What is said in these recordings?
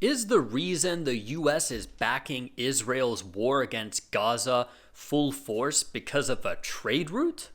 Is the reason the US is backing Israel's war against Gaza full force because of a trade route?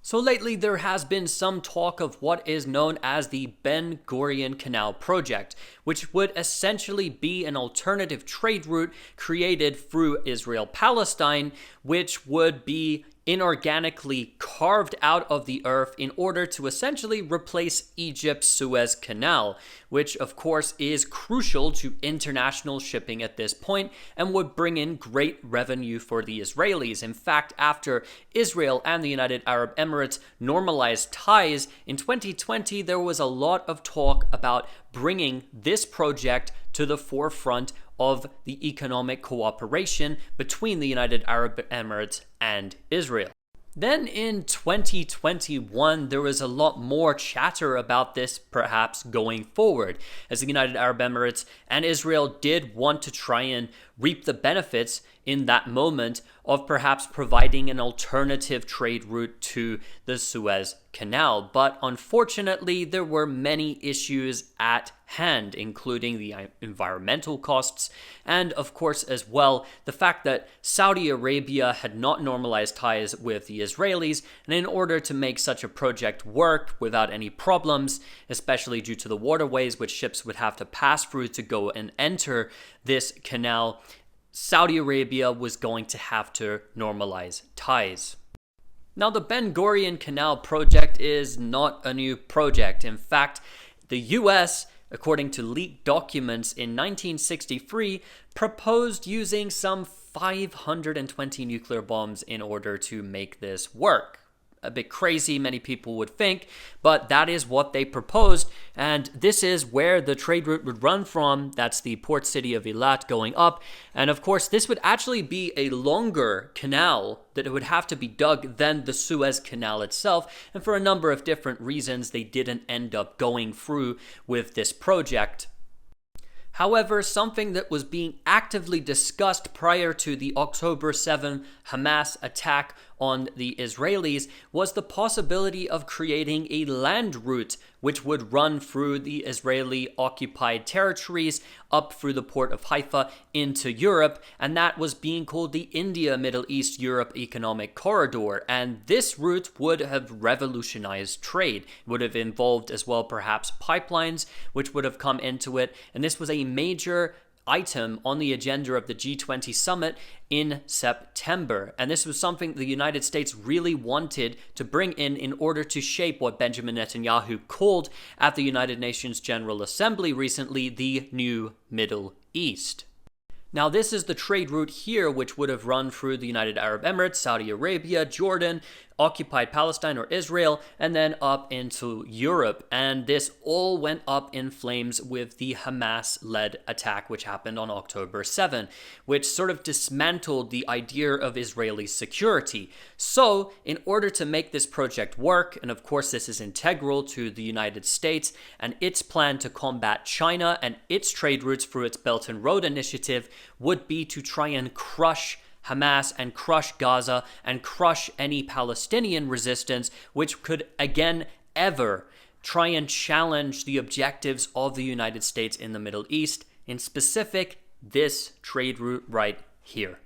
So lately there has been some talk of what is known as the Ben Gurion Canal project, which would essentially be an alternative trade route created through Israel-Palestine, which would be inorganically carved out of the earth in order to essentially replace Egypt's Suez Canal, which of course is crucial to international shipping at this point and would bring in great revenue for the Israelis. In fact, after Israel and the United Arab Emirates normalized ties in 2020, there was a lot of talk about bringing this project to the forefront of the economic cooperation between the United Arab Emirates and Israel. Then in 2021, there was a lot more chatter about this perhaps going forward, as the United Arab Emirates and Israel did want to try and reap the benefits in that moment of perhaps providing an alternative trade route to the Suez Canal. But unfortunately, there were many issues at hand, including the environmental costs, and of course as well the fact that Saudi Arabia had not normalized ties with the Israelis, and in order to make such a project work without any problems, especially due to the waterways which ships would have to pass through to go and enter this canal, Saudi Arabia was going to have to normalize ties. Now, the Ben Gurion Canal project is not a new project. In fact, the US, according to leaked documents in 1963, proposed using some 520 nuclear bombs in order to make this work. A bit crazy, many people would think, but that is what they proposed, and this is where the trade route would run from. That's the port city of Eilat going up, and of course this would actually be a longer canal that it would have to be dug than the Suez Canal itself, and for a number of different reasons they didn't end up going through with this project. However, something that was being actively discussed prior to the October 7 Hamas attack on the Israelis was the possibility of creating a land route which would run through the Israeli-occupied territories up through the port of Haifa into Europe, and that was being called the India-Middle East-Europe Economic Corridor, and this route would have revolutionized trade. It would have involved as well perhaps pipelines which would have come into it, and this was a major item on the agenda of the G20 summit in September. And this was something the United States really wanted to bring in order to shape what Benjamin Netanyahu called at the United Nations General Assembly recently the New Middle East. Now, this is the trade route here, which would have run through the United Arab Emirates, Saudi Arabia, Jordan, occupied Palestine or Israel, and then up into Europe. And this all went up in flames with the Hamas-led attack, which happened on October 7, which sort of dismantled the idea of Israeli security. So, in order to make this project work, and of course this is integral to the United States and its plan to combat China and its trade routes through its Belt and Road Initiative, would be to try and crush Hamas and crush Gaza and crush any Palestinian resistance which could again ever try and challenge the objectives of the United States in the Middle East, in specific this trade route right here.